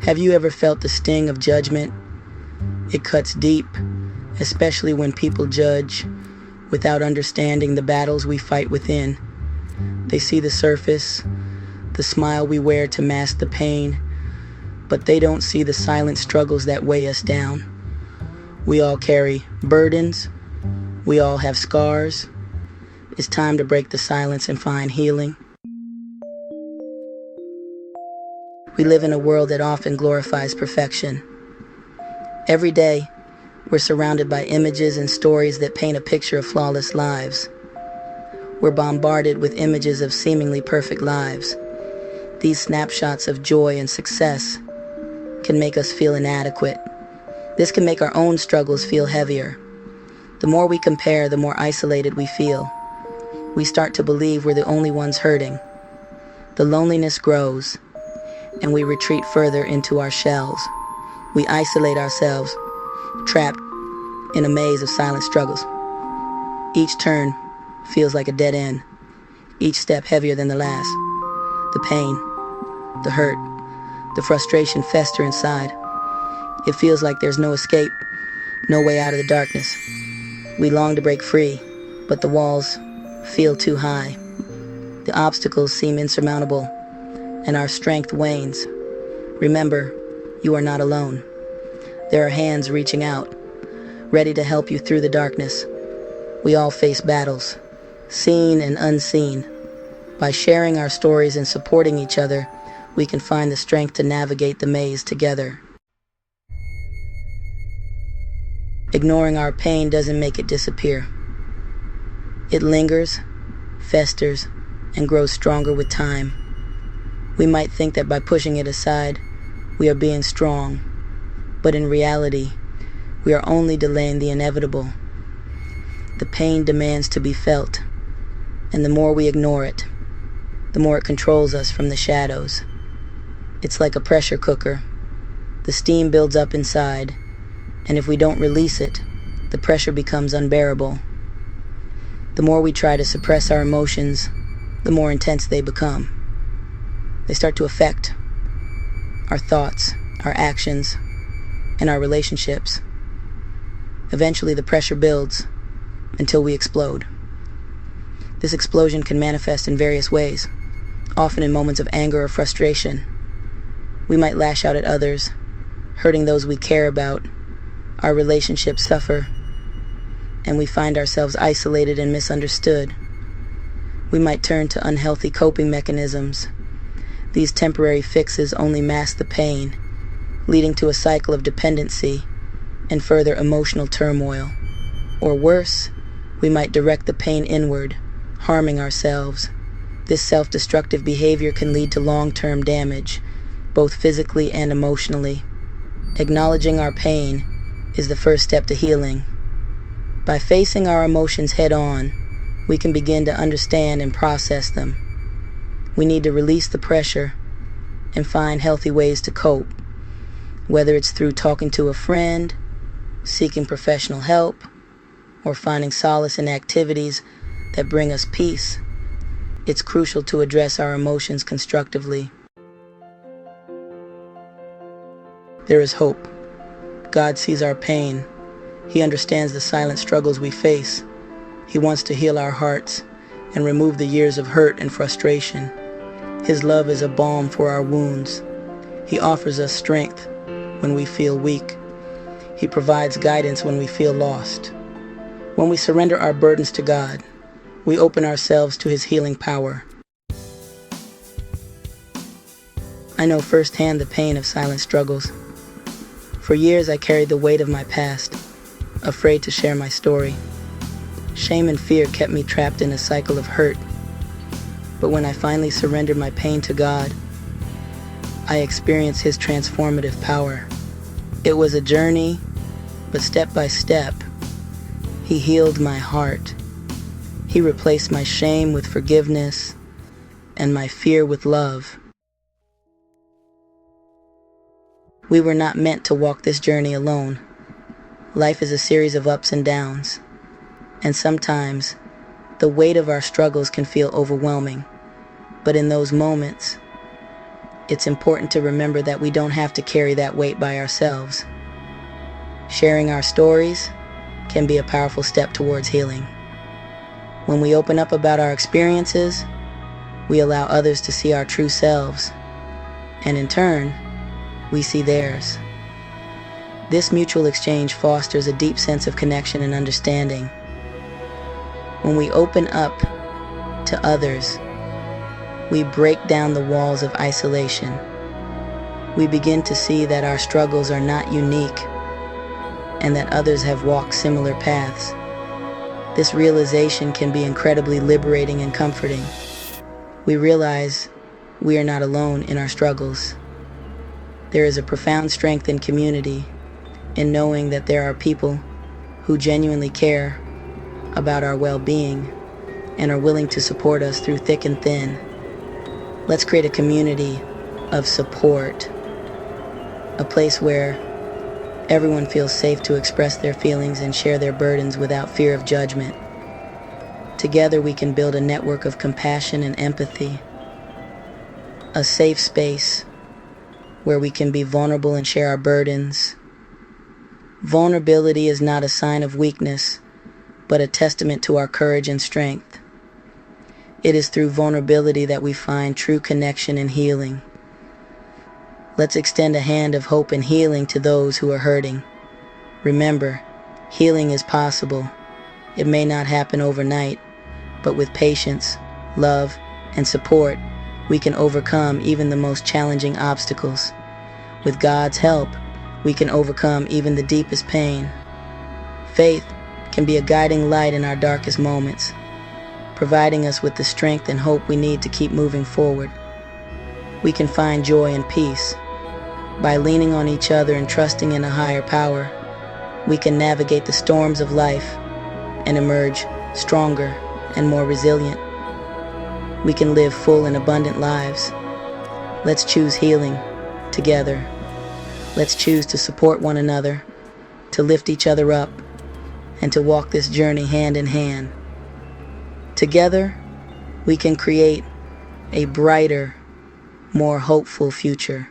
Have you ever felt the sting of judgment? It cuts deep, especially when people judge without understanding the battles we fight within. They see the surface, the smile we wear to mask the pain, but they don't see the silent struggles that weigh us down. We all carry burdens. We all have scars. It's time to break the silence and find healing. We live in a world that often glorifies perfection. Every day, we're surrounded by images and stories that paint a picture of flawless lives. We're bombarded with images of seemingly perfect lives. These snapshots of joy and success can make us feel inadequate. This can make our own struggles feel heavier. The more we compare, the more isolated we feel. We start to believe we're the only ones hurting. The loneliness grows, and we retreat further into our shells. We isolate ourselves, trapped in a maze of silent struggles. Each turn feels like a dead end, each step heavier than the last. The pain, the hurt, the frustration fester inside. It feels like there's no escape, no way out of the darkness. We long to break free, but the walls feel too high. The obstacles seem insurmountable, and our strength wanes. Remember, you are not alone. There are hands reaching out, ready to help you through the darkness. We all face battles, seen and unseen. By sharing our stories and supporting each other, we can find the strength to navigate the maze together. Ignoring our pain doesn't make it disappear. It lingers, festers, and grows stronger with time. We might think that by pushing it aside, we are being strong, but in reality, we are only delaying the inevitable. The pain demands to be felt, and the more we ignore it, the more it controls us from the shadows. It's like a pressure cooker. The steam builds up inside, and if we don't release it, the pressure becomes unbearable. The more we try to suppress our emotions, the more intense they become. They start to affect our thoughts, our actions, and our relationships. Eventually, the pressure builds until we explode. This explosion can manifest in various ways, often in moments of anger or frustration. We might lash out at others, hurting those we care about. Our relationships suffer, and we find ourselves isolated and misunderstood. We might turn to unhealthy coping mechanisms. These temporary fixes only mask the pain, leading to a cycle of dependency and further emotional turmoil. Or worse, we might direct the pain inward, harming ourselves. This self-destructive behavior can lead to long-term damage, both physically and emotionally. Acknowledging our pain is the first step to healing. By facing our emotions head-on, we can begin to understand and process them. We need to release the pressure and find healthy ways to cope, whether it's through talking to a friend, seeking professional help, or finding solace in activities that bring us peace. It's crucial to address our emotions constructively. There is hope. God sees our pain. He understands the silent struggles we face. He wants to heal our hearts and remove the years of hurt and frustration. His love is a balm for our wounds. He offers us strength when we feel weak. He provides guidance when we feel lost. When we surrender our burdens to God, we open ourselves to His healing power. I know firsthand the pain of silent struggles. For years I carried the weight of my past, afraid to share my story. Shame and fear kept me trapped in a cycle of hurt. But when I finally surrendered my pain to God, I experienced His transformative power. It was a journey, but step by step, He healed my heart. He replaced my shame with forgiveness and my fear with love. We were not meant to walk this journey alone. Life is a series of ups and downs, and sometimes the weight of our struggles can feel overwhelming. But in those moments, it's important to remember that we don't have to carry that weight by ourselves. Sharing our stories can be a powerful step towards healing. When we open up about our experiences, we allow others to see our true selves, and in turn, we see theirs. This mutual exchange fosters a deep sense of connection and understanding. When we open up to others, we break down the walls of isolation. We begin to see that our struggles are not unique and that others have walked similar paths. This realization can be incredibly liberating and comforting. We realize we are not alone in our struggles. There is a profound strength in community, in knowing that there are people who genuinely care about our well-being and are willing to support us through thick and thin. Let's create a community of support, a place where everyone feels safe to express their feelings and share their burdens without fear of judgment. Together we can build a network of compassion and empathy, a safe space where we can be vulnerable and share our burdens. Vulnerability is not a sign of weakness, but a testament to our courage and strength. It is through vulnerability that we find true connection and healing. Let's extend a hand of hope and healing to those who are hurting. Remember, healing is possible. It may not happen overnight, but with patience, love, and support, we can overcome even the most challenging obstacles. With God's help, we can overcome even the deepest pain. Faith can be a guiding light in our darkest moments, providing us with the strength and hope we need to keep moving forward. We can find joy and peace. By leaning on each other and trusting in a higher power, we can navigate the storms of life and emerge stronger and more resilient. We can live full and abundant lives. Let's choose healing together. Let's choose to support one another, to lift each other up, and to walk this journey hand in hand. Together, we can create a brighter, more hopeful future.